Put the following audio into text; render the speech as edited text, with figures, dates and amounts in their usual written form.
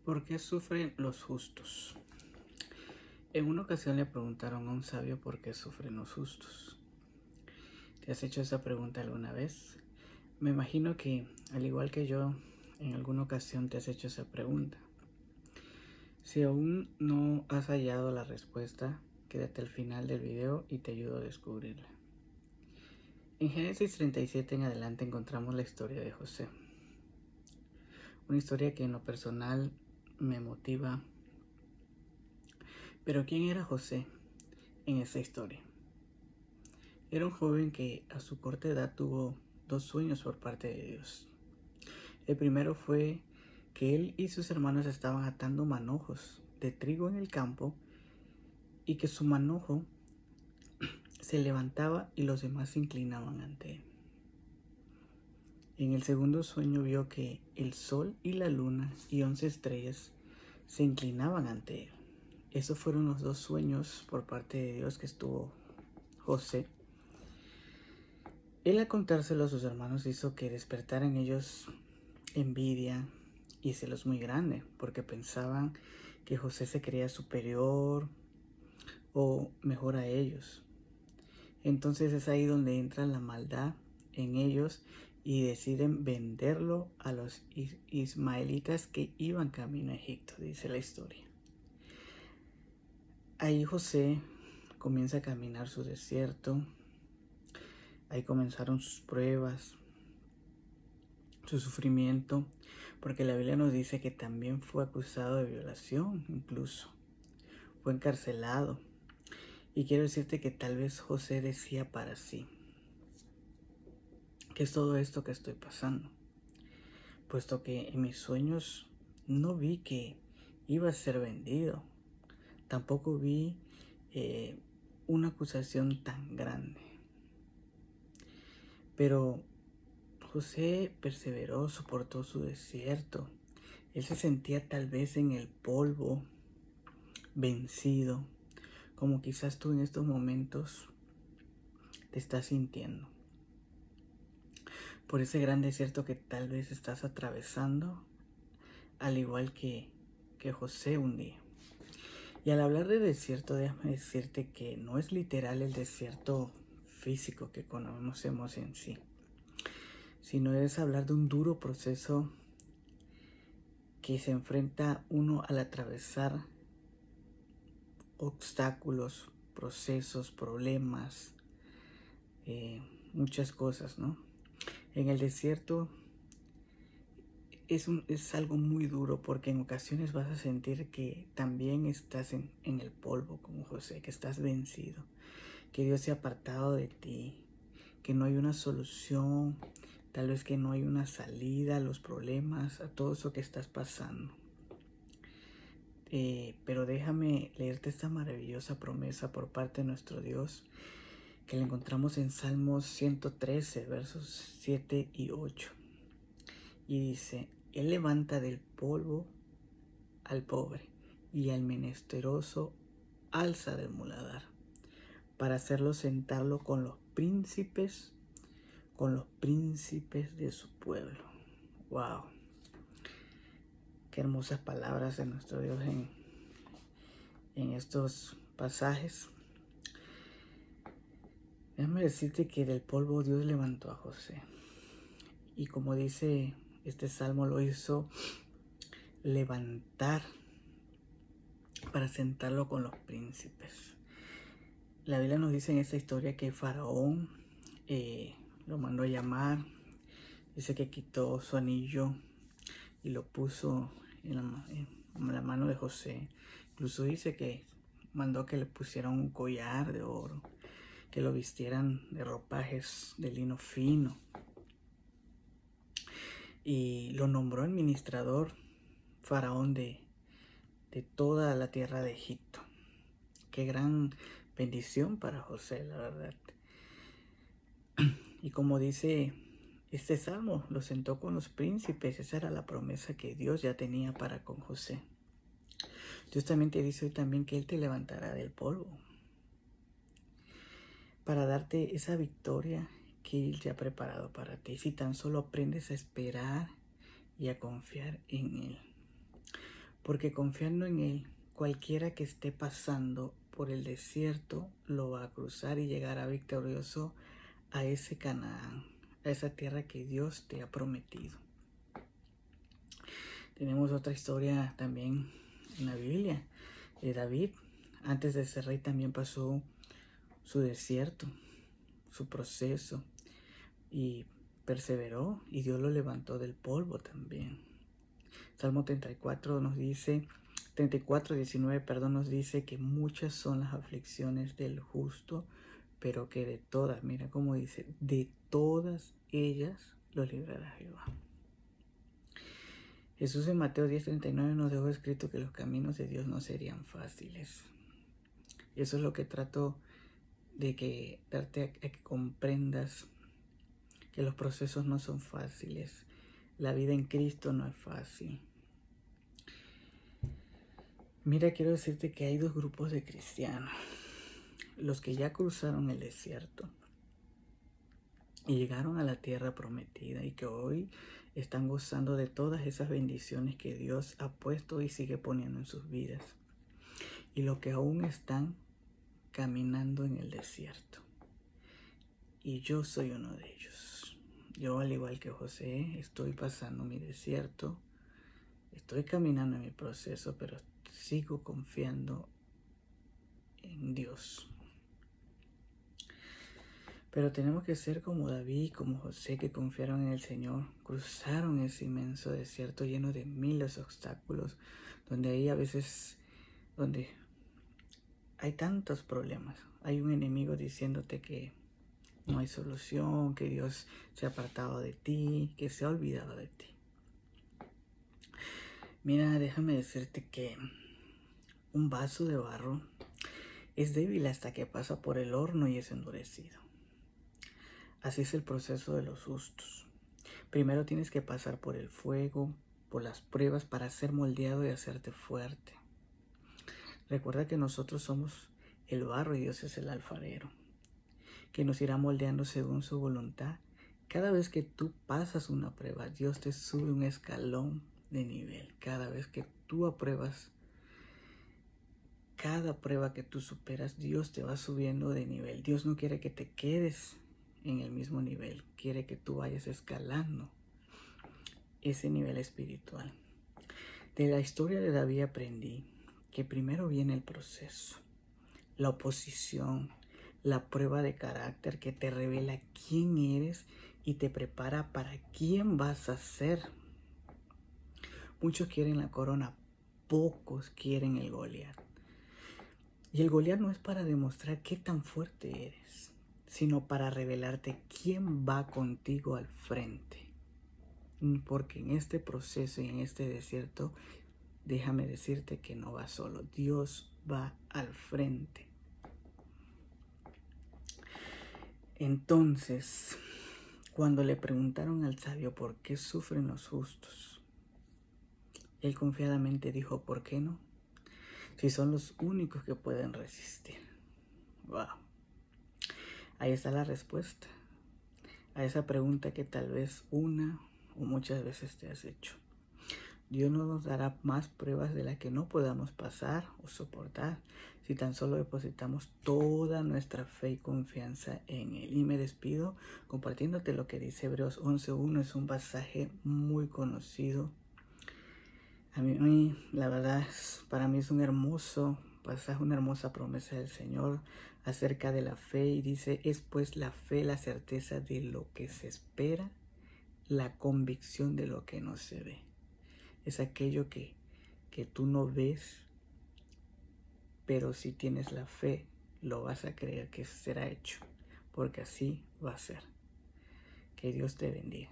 ¿Por qué sufren los justos? En una ocasión le preguntaron a un sabio por qué sufren los justos. ¿Te has hecho esa pregunta alguna vez? Me imagino que, al igual que yo, en alguna ocasión te has hecho esa pregunta. Si aún no has hallado la respuesta, quédate al final del video y te ayudo a descubrirla. En Génesis 37 en adelante encontramos la historia de José. Una historia que en lo personal me motiva. Pero ¿quién era José en esa historia? Era un joven que a su corta edad tuvo dos sueños por parte de Dios. El primero fue que él y sus hermanos estaban atando manojos de trigo en el campo y que su manojo se levantaba y los demás se inclinaban ante él. En el segundo sueño vio que el sol y la luna y 11 estrellas se inclinaban ante él. Esos fueron los dos sueños por parte de Dios que estuvo José. Él, al contárselo a sus hermanos, hizo que despertara en ellos envidia y celos muy grande, porque pensaban que José se creía superior o mejor a ellos. Entonces es ahí donde entra la maldad en ellos y deciden venderlo a los ismaelitas que iban camino a Egipto, dice la historia. Ahí José comienza a caminar su desierto. Ahí comenzaron sus pruebas, su sufrimiento, porque la Biblia nos dice que también fue acusado de violación, incluso fue encarcelado. Y quiero decirte que tal vez José decía para sí: ¿qué es todo esto que estoy pasando? Puesto que en mis sueños no vi que iba a ser vendido, tampoco vi una acusación tan grande. Pero José perseveró, soportó su desierto. Él se sentía tal vez en el polvo, vencido, como quizás tú en estos momentos te estás sintiendo. Por ese gran desierto que tal vez estás atravesando, al igual que José un día. Y al hablar de desierto, déjame decirte que no es literal el desierto físico que conocemos en sí, sino es hablar de un duro proceso que se enfrenta uno al atravesar obstáculos, procesos, problemas, muchas cosas, ¿no? En el desierto es algo muy duro, porque en ocasiones vas a sentir que también estás en el polvo como José, que estás vencido, que Dios se ha apartado de ti, que no hay una solución, tal vez que no hay una salida a los problemas, a todo eso que estás pasando. Pero déjame leerte esta maravillosa promesa por parte de nuestro Dios, que la encontramos en Salmos 113, versos 7 y 8. Y dice: Él levanta del polvo al pobre, y al menesteroso alza del muladar, para hacerlo sentarlo con los príncipes de su pueblo. Wow, qué hermosas palabras de nuestro Dios en estos pasajes. Déjame decirte que del polvo Dios levantó a José, y como dice este salmo, lo hizo levantar para sentarlo con los príncipes. La Biblia nos dice en esta historia que Faraón lo mandó a llamar. Dice que quitó su anillo y lo puso en la mano de José. Incluso dice que mandó que le pusieran un collar de oro, que lo vistieran de ropajes de lino fino, y lo nombró administrador Faraón de toda la tierra de Egipto. Qué gran bendición para José, la verdad. Y como dice este salmo, lo sentó con los príncipes. Esa era la promesa que Dios ya tenía para con José. Dios también te dice hoy también que Él te levantará del polvo para darte esa victoria que Él ya ha preparado para ti, si tan solo aprendes a esperar y a confiar en Él. porque confiando en Él, cualquiera que esté pasando por el desierto lo va a cruzar y llegará victorioso a ese Canaán, a esa tierra que Dios te ha prometido. Tenemos otra historia también en la Biblia de David. Antes de ser rey también pasó su desierto, su proceso, y perseveró y Dios lo levantó del polvo también. Salmo 34 nos dice, 34:19, perdón, nos dice que muchas son las aflicciones del justo, pero que de todas, mira cómo dice, de todas ellas los librará Jehová. Jesús en Mateo 10:39 nos dejó escrito que los caminos de Dios no serían fáciles. Y eso es lo que trato de darte a que comprendas, que los procesos no son fáciles. La vida en Cristo no es fácil. Mira, quiero decirte que hay dos grupos de cristianos. Los que ya cruzaron el desierto y llegaron a la tierra prometida y que hoy están gozando de todas esas bendiciones que Dios ha puesto y sigue poniendo en sus vidas. Y los que aún están caminando en el desierto. Y yo soy uno de ellos. Yo, al igual que José, estoy pasando mi desierto. Estoy caminando en mi proceso, pero sigo confiando en Dios. Pero tenemos que ser como David, como José, que confiaron en el Señor, cruzaron ese inmenso desierto lleno de miles de obstáculos, donde hay a veces, donde hay tantos problemas. Hay un enemigo diciéndote que no hay solución, que Dios se ha apartado de ti, que se ha olvidado de ti. Mira, déjame decirte que un vaso de barro es débil hasta que pasa por el horno y es endurecido. Así es el proceso de los justos. Primero tienes que pasar por el fuego, por las pruebas para ser moldeado y hacerte fuerte. Recuerda que nosotros somos el barro y Dios es el alfarero, que nos irá moldeando según su voluntad. Cada vez que tú pasas una prueba, Dios te sube un escalón de nivel. Cada vez que tú apruebas, cada prueba que tú superas, Dios te va subiendo de nivel. Dios no quiere que te quedes en el mismo nivel, quiere que tú vayas escalando ese nivel espiritual. De la historia de David aprendí que primero viene el proceso, la oposición, la prueba de carácter que te revela quién eres y te prepara para quién vas a ser. Muchos quieren la corona, pocos quieren el Goliat. Y el Goliat no es para demostrar qué tan fuerte eres, sino para revelarte quién va contigo al frente. Porque en este proceso y en este desierto, déjame decirte que no vas solo. Dios va al frente. Entonces, cuando le preguntaron al sabio por qué sufren los justos, él confiadamente dijo, ¿por qué no? Si son los únicos que pueden resistir. Wow. Ahí está la respuesta a esa pregunta que tal vez una o muchas veces te has hecho. Dios no nos dará más pruebas de las que no podamos pasar o soportar si tan solo depositamos toda nuestra fe y confianza en Él. Y me despido compartiéndote lo que dice Hebreos 11:1. Es un pasaje muy conocido. A mí, la verdad, para mí es un hermoso pasaje, una hermosa promesa del Señor acerca de la fe. Y dice, es pues la fe la certeza de lo que se espera, la convicción de lo que no se ve. Es aquello que tú no ves, pero si tienes la fe, lo vas a creer que será hecho, porque así va a ser. Que Dios te bendiga.